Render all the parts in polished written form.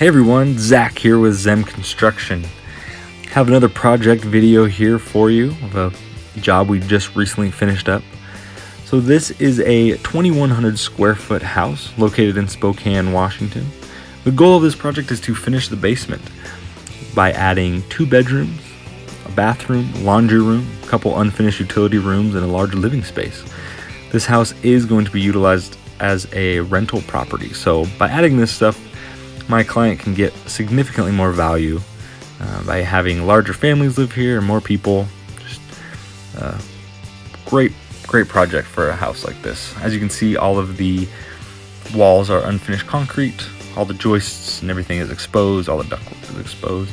Hey everyone, Zach here with Zem Construction. Have another project video here for you of a job we just recently finished up. So this is a 2,100 square foot house located in Spokane, Washington. The goal of this project is to finish the basement by adding 2 bedrooms, a bathroom, laundry room, a couple unfinished utility rooms, and a large living space. This house is going to be utilized as a rental property. So by adding this stuff, my client can get significantly more value by having larger families live here and more people. Just great project for a house like this. As you can see, all of the walls are unfinished concrete, all the joists and everything is exposed, all the ductwork is exposed.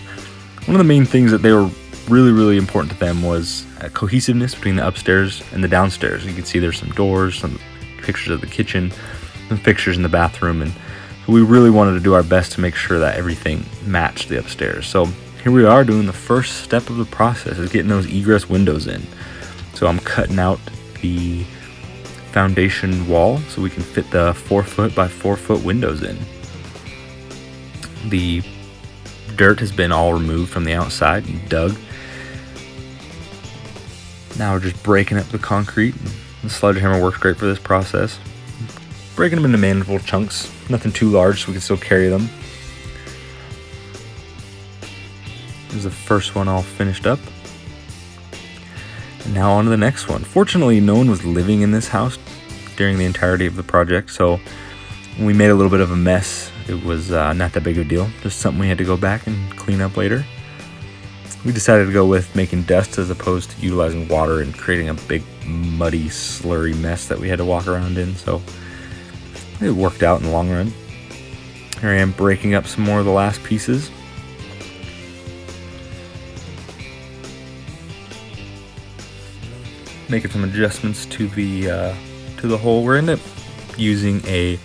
One of the main things that they were really important to them was cohesiveness between the upstairs and the downstairs. You can see there's some doors, some pictures of the kitchen, some fixtures in the bathroom, and we really wanted to do our best to make sure that everything matched the upstairs. So here we are doing the first step of the process, is getting those egress windows in. So I'm cutting out the foundation wall so we can fit the 4 foot by 4 foot windows in. The dirt has been all removed from the outside and dug. Now we're just breaking up the concrete. The sledgehammer works great for this process. Breaking them into manageable chunks, nothing too large so we can still carry them. There's the first one all finished up. And now on to the next one. Fortunately, no one was living in this house during the entirety of the project, so when we made a little bit of a mess, it was not that big of a deal. Just something we had to go back and clean up later. We decided to go with making dust as opposed to utilizing water and creating a big muddy, slurry mess that we had to walk around in, so it worked out in the long run. Here I am breaking up some more of the last pieces. Making some adjustments to the hole. We're going to end up using a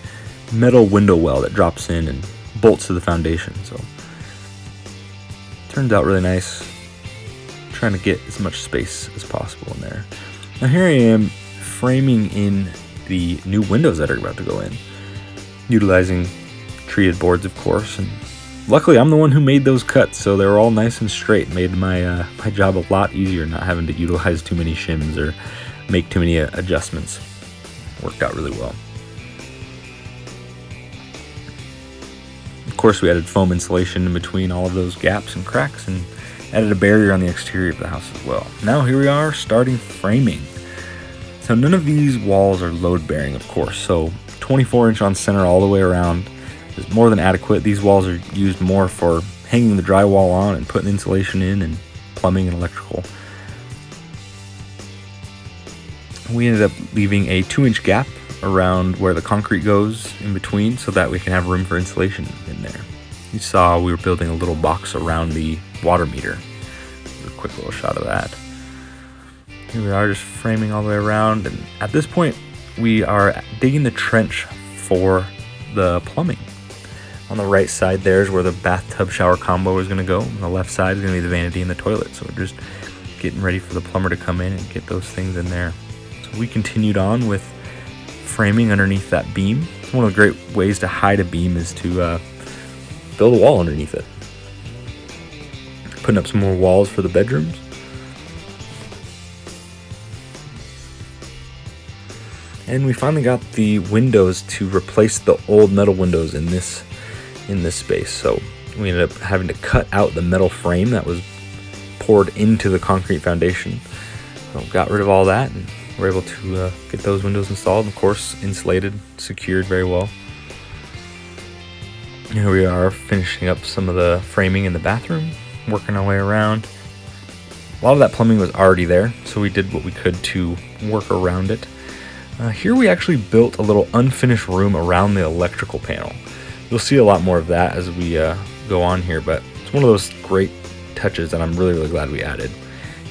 metal window well that drops in and bolts to the foundation. So turns out really nice. Trying to get as much space as possible in there. Now here I am framing in the new windows that are about to go in, utilizing treated boards, of course, and luckily I'm the one who made those cuts, so they were all nice and straight. Made my my job a lot easier, not having to utilize too many shims or make too many adjustments. Worked out really well. Of course, we added foam insulation in between all of those gaps and cracks and added a barrier on the exterior of the house as well. Now here we are starting framing. So none of these walls are load bearing, of course, so 24-inch on center all the way around is more than adequate. These walls are used more for hanging the drywall on and putting insulation in and plumbing and electrical. We ended up leaving a 2-inch gap around where the concrete goes in between so that we can have room for insulation in there. You saw we were building a little box around the water meter. A quick little shot of that. Here we are just framing all the way around, and at this point we are digging the trench for the plumbing. On the right side there is where the bathtub shower combo is going to go. On the left side is going to be the vanity and the toilet, so we're just getting ready for the plumber to come in and get those things in there. So we continued on with framing underneath that beam. One of the great ways to hide a beam is to build a wall underneath it. Putting up some more walls for the bedrooms. And we finally got the windows to replace the old metal windows in this space. So we ended up having to cut out the metal frame that was poured into the concrete foundation. So got rid of all that and we're able to get those windows installed. Of course, insulated, secured very well. Here we are finishing up some of the framing in the bathroom, working our way around. A lot of that plumbing was already there, so we did what we could to work around it. Here we actually built a little unfinished room around the electrical panel. You'll see a lot more of that as we go on here, but it's one of those great touches that I'm really glad we added.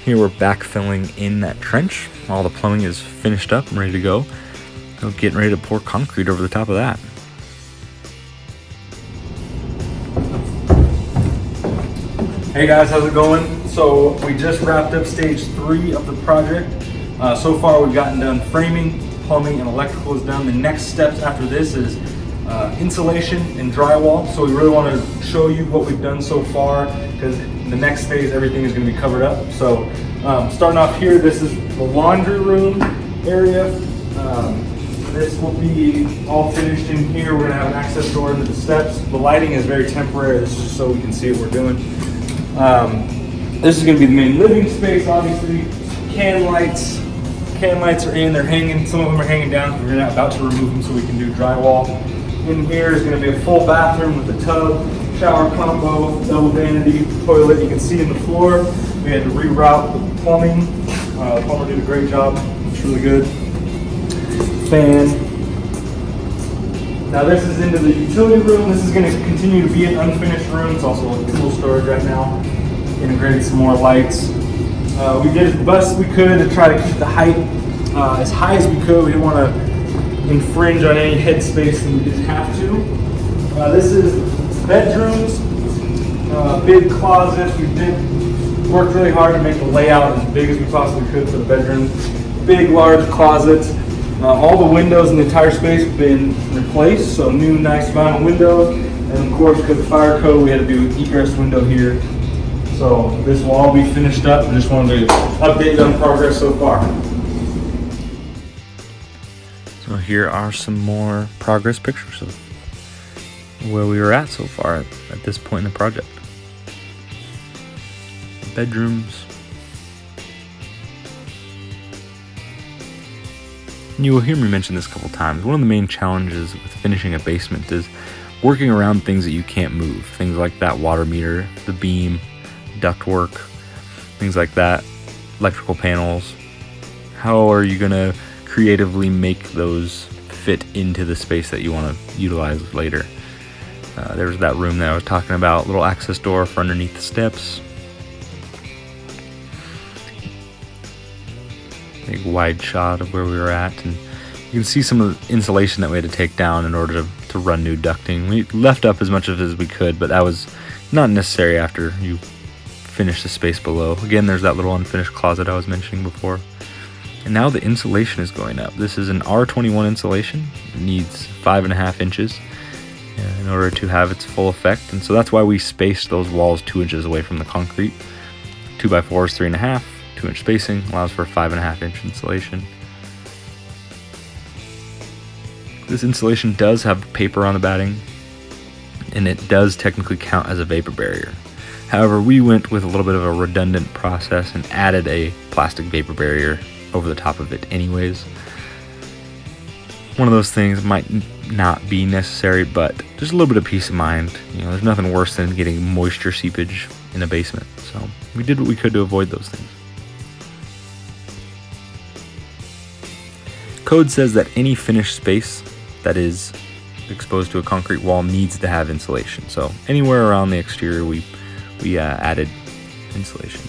Here we're backfilling in that trench. All the plumbing is finished up and ready to go. We're getting ready to pour concrete over the top of that. Hey guys, how's it going? So we just wrapped up stage 3 of the project. So far we've gotten done framing, plumbing, and electrical is done. The next steps after this is insulation and drywall. So we really want to show you what we've done so far, because in the next phase everything is going to be covered up. So starting off here, this is the laundry room area. This will be all finished in here. We're going to have an access door into the steps. The lighting is very temporary. This is just so we can see what we're doing. This is going to be the main living space, obviously. Can lights are in, they're hanging. Some of them are hanging down. We're about to remove them so we can do drywall. In here is going to be a full bathroom with a tub, shower combo, double vanity, toilet. You can see in the floor. We had to reroute the plumbing. The plumber did a great job. It's really good. Fan. Now this is into the utility room. This is going to continue to be an unfinished room. It's also like tool storage right now. Integrated some more lights. We did as best we could to try to keep the height as high as we could. We didn't want to infringe on any head space, and we just have to. This is bedrooms, big closets. We did work really hard to make the layout as big as we possibly could for the bedroom. Big, large closets. All the windows in the entire space have been replaced, so new, nice vinyl windows. And of course, because of fire code, we had to do an egress window here. So this will all be finished up. I just wanted to update on progress so far. So here are some more progress pictures of where we were at so far at this point in the project. Bedrooms. You will hear me mention this a couple times. One of the main challenges with finishing a basement is working around things that you can't move. Things like that water meter, the beam, ductwork, things like that, electrical panels. How are you going to creatively make those fit into the space that you want to utilize later? There's that room that I was talking about, little access door for underneath the steps. Big wide shot of where we were at, and you can see some of the insulation that we had to take down in order to run new ducting. We left up as much of it as we could, but that was not necessary after you finish the space below. Again, there's that little unfinished closet I was mentioning before. And now the insulation is going up. This is an R21 insulation. It needs 5.5 inches in order to have its full effect. And so that's why we spaced those walls 2 inches away from the concrete. 2x4 is 3.5. 2-inch spacing allows for 5.5-inch insulation. This insulation does have paper on the batting, and it does technically count as a vapor barrier. However, we went with a little bit of a redundant process and added a plastic vapor barrier over the top of it anyways. One of those things might not be necessary, but just a little bit of peace of mind. You know, there's nothing worse than getting moisture seepage in a basement. So we did what we could to avoid those things. Code says that any finished space that is exposed to a concrete wall needs to have insulation. So anywhere around the exterior, we added insulation.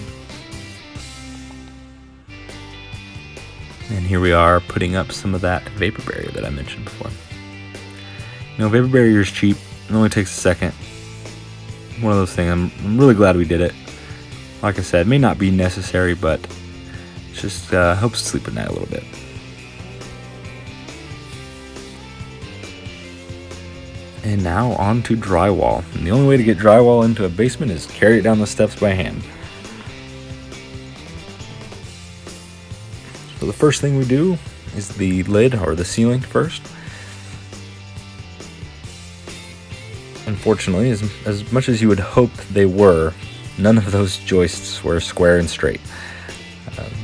And here we are putting up some of that vapor barrier that I mentioned before. You know, vapor barrier is cheap. It only takes a second. One of those things. I'm really glad we did it. Like I said, it may not be necessary, but it just helps sleep at night a little bit. And now on to drywall. And the only way to get drywall into a basement is carry it down the steps by hand. So the first thing we do is the lid or the ceiling first. Unfortunately, as much as you would hope they were, none of those joists were square and straight.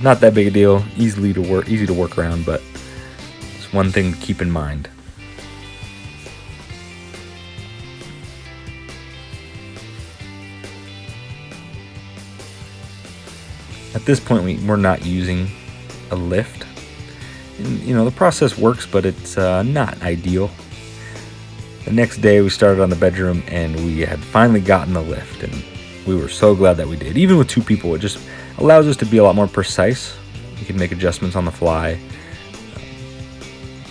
Not that big a deal, easy to work around, but it's one thing to keep in mind. At this point, we're not using a lift. And, you know, the process works, but it's not ideal. The next day, we started on the bedroom, and we had finally gotten the lift, and we were so glad that we did. Even with 2 people, it just allows us to be a lot more precise. You can make adjustments on the fly.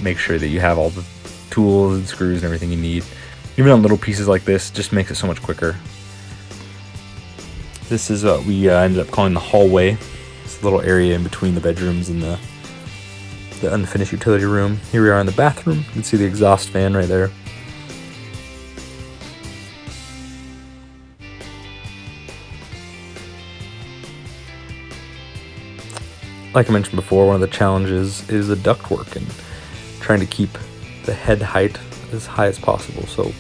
Make sure that you have all the tools and screws and everything you need. Even on little pieces like this, just makes it so much quicker. This is what we ended up calling the hallway. It's a little area in between the bedrooms and the unfinished utility room. Here we are in the bathroom. You can see the exhaust fan right there. Like I mentioned before, one of the challenges is the ductwork and trying to keep the head height as high as possible. So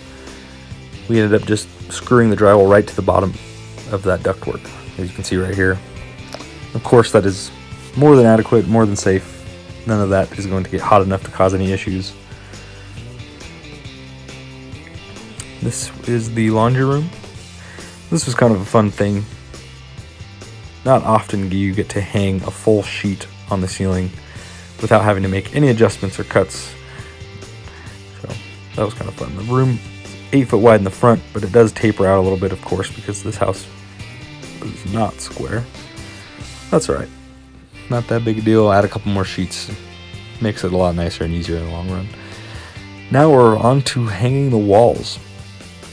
we ended up just screwing the drywall right to the bottom of that ductwork, as you can see right here. Of course, that is more than adequate, more than safe. None of that is going to get hot enough to cause any issues. This is the laundry room. This was kind of a fun thing. Not often do you get to hang a full sheet on the ceiling without having to make any adjustments or cuts. So that was kind of fun. The room 8 foot wide in the front, but it does taper out a little bit, of course, because this house is not square. That's alright. Not that big a deal. Add a couple more sheets. Makes it a lot nicer and easier in the long run. Now we're on to hanging the walls.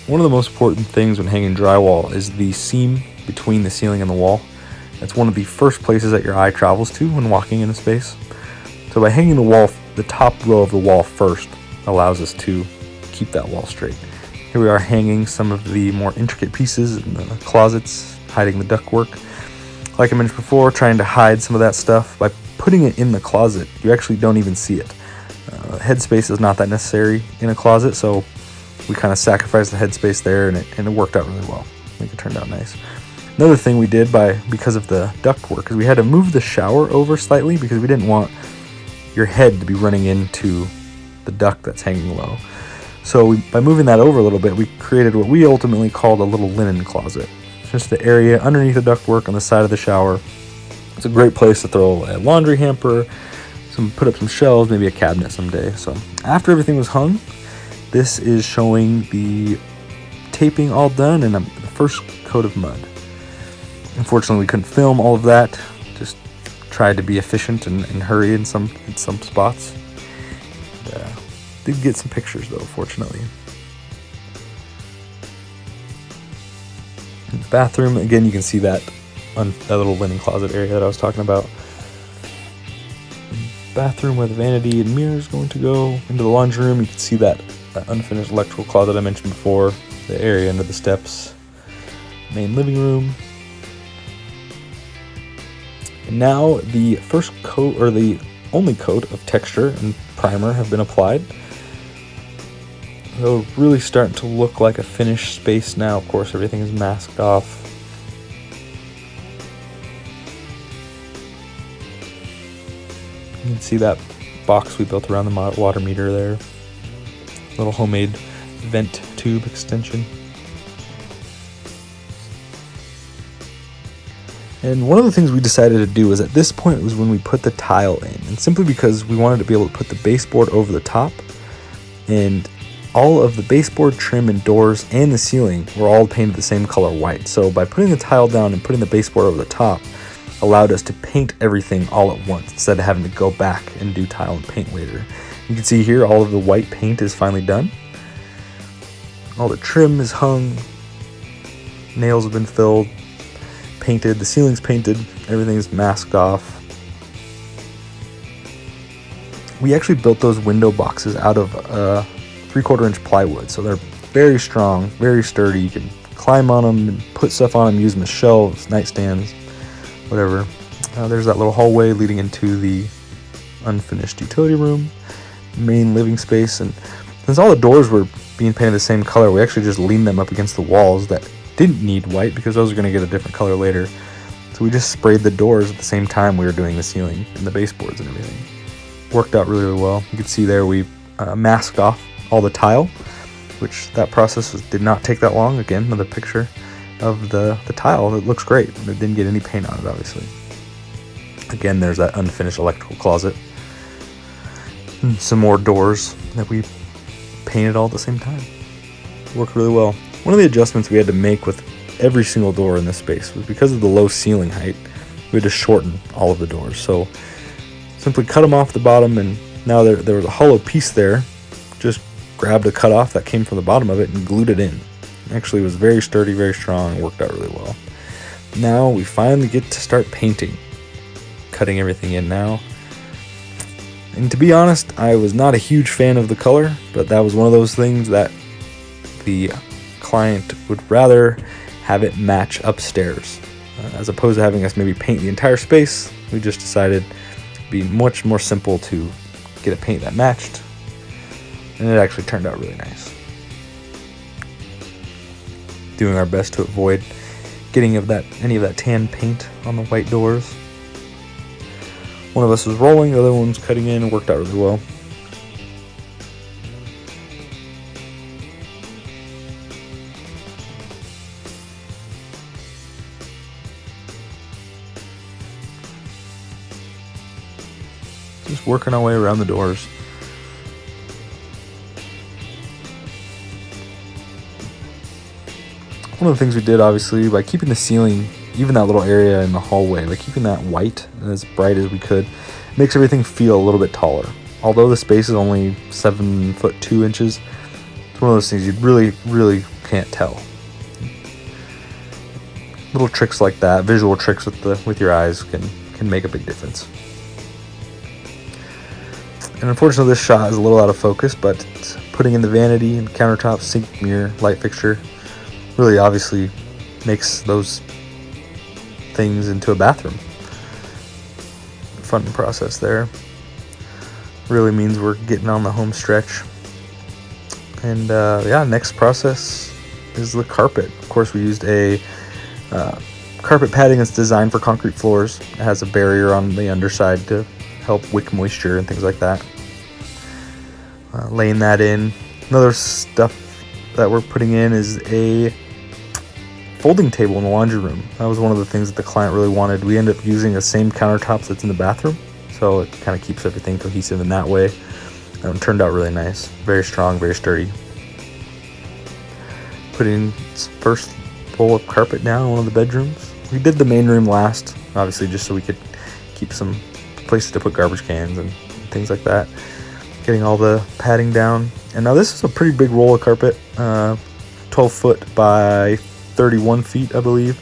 One of the most important things when hanging drywall is the seam between the ceiling and the wall. That's one of the first places that your eye travels to when walking in a space. So by hanging the wall, the top row of the wall first allows us to keep that wall straight. Here we are hanging some of the more intricate pieces in the closets, hiding the ductwork. Like I mentioned before, trying to hide some of that stuff. By putting it in the closet, you actually don't even see it. Headspace is not that necessary in a closet, so we kind of sacrificed the headspace there, and it worked out really well. I think it turned out nice. Another thing we did because of the ductwork is we had to move the shower over slightly because we didn't want your head to be running into the duct that's hanging low. So by moving that over a little bit, we created what we ultimately called a little linen closet. It's just the area underneath the ductwork on the side of the shower. It's a great place to throw a laundry hamper, put up some shelves, maybe a cabinet someday. So after everything was hung, this is showing the taping all done and the first coat of mud. Unfortunately, we couldn't film all of that. Just tried to be efficient and hurry in some spots. Did get some pictures though, fortunately. In the bathroom, again, you can see that little linen closet area that I was talking about. Bathroom where the vanity and mirror is going to go. Into the laundry room, you can see that unfinished electrical closet I mentioned before. The area under the steps. Main living room. And now the first coat, or the only coat of texture and primer have been applied. So really starting to look like a finished space now. Of course, everything is masked off. You can see that box we built around the water meter there. Little homemade vent tube extension. And one of the things we decided to do was at this point was when we put the tile in. And simply because we wanted to be able to put the baseboard over the top, and all of the baseboard, trim, and doors and the ceiling were all painted the same color white. So by putting the tile down and putting the baseboard over the top allowed us to paint everything all at once instead of having to go back and do tile and paint later. You can see here all of the white paint is finally done. All the trim is hung. Nails have been filled. Painted, the ceiling's painted, everything's masked off. We actually built those window boxes out of 3/4 inch plywood, so they're very strong, very sturdy. You can climb on them and put stuff on them, use them as shelves, nightstands, whatever. There's that little hallway leading into the unfinished utility room, main living space, and since all the doors were being painted the same color, we actually just leaned them up against the walls that didn't need white because those are going to get a different color later. So we just sprayed the doors at the same time we were doing the ceiling and the baseboards and everything. Worked out really, really well. You can see there we masked off all the tile, which that process did not take that long. Again, another picture of the tile. It looks great. It didn't get any paint on it, obviously. Again, there's that unfinished electrical closet. And some more doors that we painted all at the same time. Worked really well. One of the adjustments we had to make with every single door in this space was because of the low ceiling height, we had to shorten all of the doors. So simply cut them off the bottom, and now there was a hollow piece there. Just grabbed a cut off that came from the bottom of it and glued it in. Actually, it was very sturdy, very strong, worked out really well. Now we finally get to start painting. Cutting everything in now. And to be honest, I was not a huge fan of the color, but that was one of those things that the client would rather have it match upstairs. As opposed to having us maybe paint the entire space, We just decided it'd be much more simple to get a paint that matched, and it actually turned out really nice. Doing our best to avoid getting any of that tan paint on the white doors. One of us was rolling, the other one was cutting in, and worked out really well. Just working our way around the doors. One of the things we did, obviously, by keeping the ceiling, even that little area in the hallway, by keeping that white and as bright as we could, makes everything feel a little bit taller. Although the space is only 7 foot 2 inches, it's one of those things you really can't tell. Little tricks like that, visual tricks with your eyes, can make a big difference. And unfortunately, this shot is a little out of focus, but putting in the vanity and countertop, sink, mirror, light fixture really obviously makes those things into a bathroom. Fun process there. Really means we're getting on the home stretch. And next process is the carpet. Of course, we used a carpet padding that's designed for concrete floors. It has a barrier on the underside to help wick moisture and things like that. Laying that in. Another stuff that we're putting in is a folding table in the laundry room. That was one of the things that the client really wanted. We end up using the same countertops that's in the bathroom, so it kind of keeps everything cohesive in that way. It turned out really nice. Very strong, very sturdy. Putting first roll of carpet down in one of the bedrooms. We did the main room last, obviously just so we could keep some places to put garbage cans and things like that. Getting all the padding down. And now this is a pretty big roll of carpet, 12 foot by 31 feet, I believe.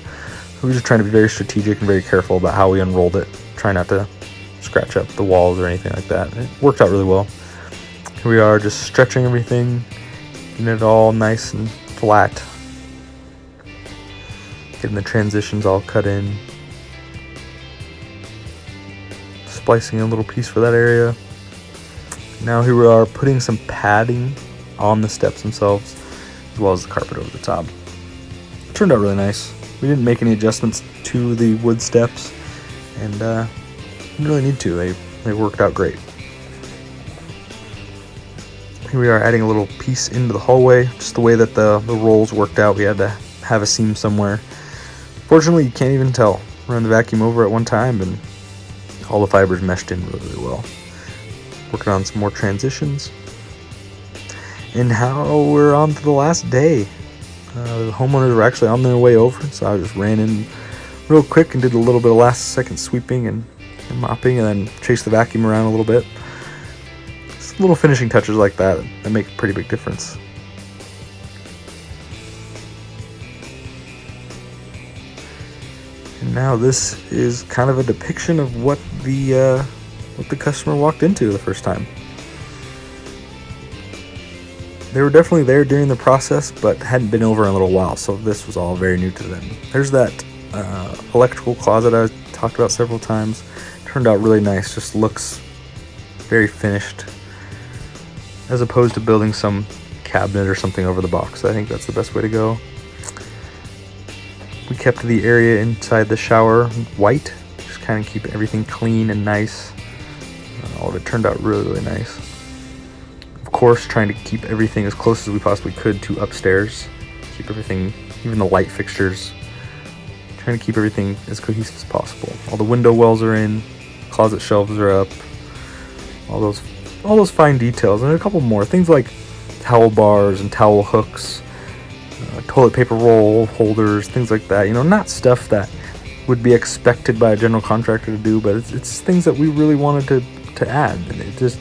So we're just trying to be very strategic and very careful about how we unrolled it. Try not to scratch up the walls or anything like that. It worked out really well. Here we are, just stretching everything, getting it all nice and flat. Getting the transitions all cut in. Splicing a little piece for that area. Now here we are putting some padding on the steps themselves, as well as the carpet over the top. It turned out really nice. We didn't make any adjustments to the wood steps, and didn't really need to. They worked out great. Here we are adding a little piece into the hallway. Just the way that the rolls worked out, we had to have a seam somewhere. Fortunately, you can't even tell. Run the vacuum over at one time, and all the fibers meshed in really well. Working on some more transitions. And now we're on to the last day. The homeowners were actually on their way over, so I just ran in real quick and did a little bit of last second sweeping and mopping, and then chased the vacuum around a little bit. Just little finishing touches like that make a pretty big difference. And now this is kind of a depiction of what the customer walked into the first time. They were definitely there during the process, but hadn't been over in a little while, so this was all very new to them. There's that electrical closet I talked about several times. Turned out really nice, just looks very finished, as opposed to building some cabinet or something over the box. I think that's the best way to go. We kept the area inside the shower white, just kind of keep everything clean and nice. All of it turned out really nice. Of course, trying to keep everything as close as we possibly could to upstairs. Keep everything, even the light fixtures, trying to keep everything as cohesive as possible. All the window wells are in, closet shelves are up, all those fine details, and a couple more things like towel bars and towel hooks, toilet paper roll holders, things like that. You know, not stuff that would be expected by a general contractor to do, but it's things that we really wanted to add, and it just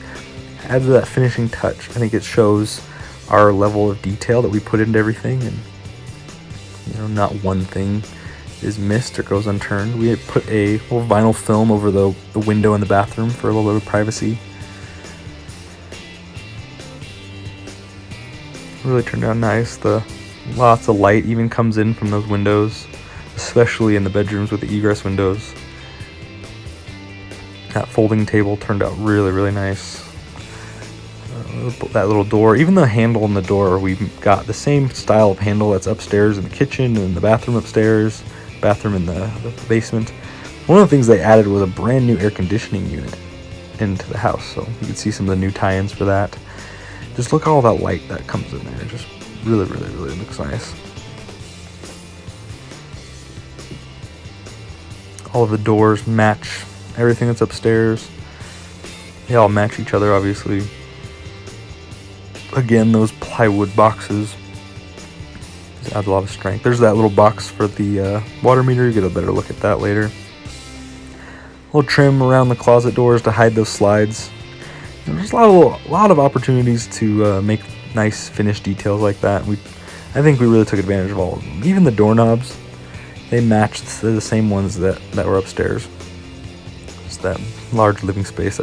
adds that finishing touch. I think it shows our level of detail that we put into everything, and you know, not one thing is missed or goes unturned. We had put a little vinyl film over the window in the bathroom for a little bit of privacy. Really turned out nice. Lots of light even comes in from those windows, especially in the bedrooms with the egress windows. That folding table turned out really, really nice. That little door, even the handle on the door, we got the same style of handle that's upstairs in the kitchen and the bathroom upstairs, bathroom in the basement. One of the things they added was a brand new air conditioning unit into the house, so you can see some of the new tie-ins for that. Just look at all that light that comes in there. Just really, really, really looks nice. All of the doors match everything that's upstairs. They all match each other, obviously. Again, those plywood boxes just add a lot of strength. There's that little box for the water meter. You get a better look at that later. A little trim around the closet doors to hide those slides. And there's a lot of opportunities to make nice finished details like that. I think we really took advantage of all of them. Even the doorknobs, they matched the same ones that were upstairs. Just that large living space.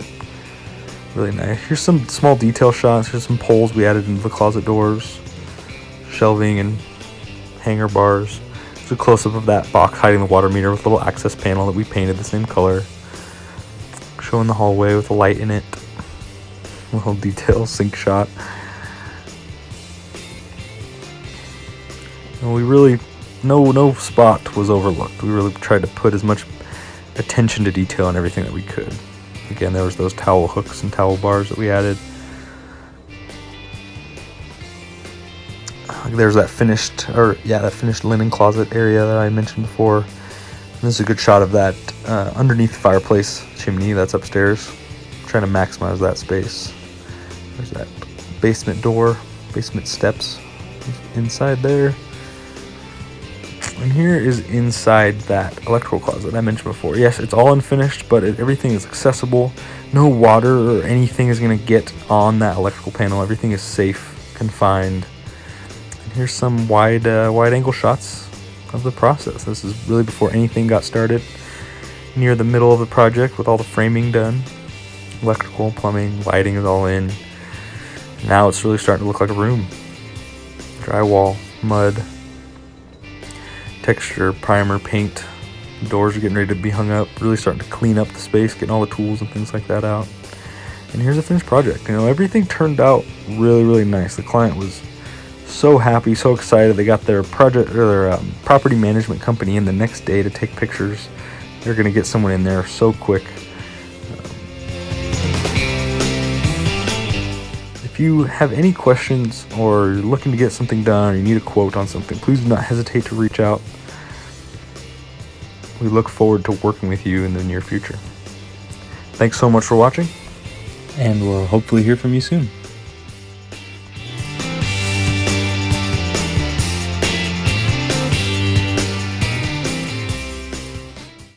Really nice. Here's some small detail shots. Here's some poles we added into the closet doors, shelving and hanger bars. It's a close-up of that box hiding the water meter with a little access panel that we painted the same color. Showing the hallway with a light in it. A little detail sink shot. And we really, no spot was overlooked. We really tried to put as much attention to detail on everything that we could. Again, there was those towel hooks and towel bars that we added. There's that finished linen closet area that I mentioned before. And this is a good shot of that underneath the fireplace chimney that's upstairs. Trying to maximize that space. There's that basement door, basement steps inside there. And here is inside that electrical closet I mentioned before. Yes, it's all unfinished, but everything is accessible. No water or anything is going to get on that electrical panel. Everything is safe, confined. And here's some wide angle shots of the process. This is really before anything got started. Near the middle of the project with all the framing done. Electrical, plumbing, lighting is all in. Now it's really starting to look like a room. Drywall, mud, texture, primer, paint. Doors are getting ready to be hung up. Really starting to clean up the space, getting all the tools and things like that out. And here's a finished project. You know, everything turned out really, really nice. The client was so happy, so excited. They got their property management company in the next day to take pictures. They're going to get someone in there so quick. If you have any questions or you're looking to get something done or you need a quote on something, please do not hesitate to reach out. We look forward to working with you in the near future. Thanks so much for watching, and we'll hopefully hear from you soon.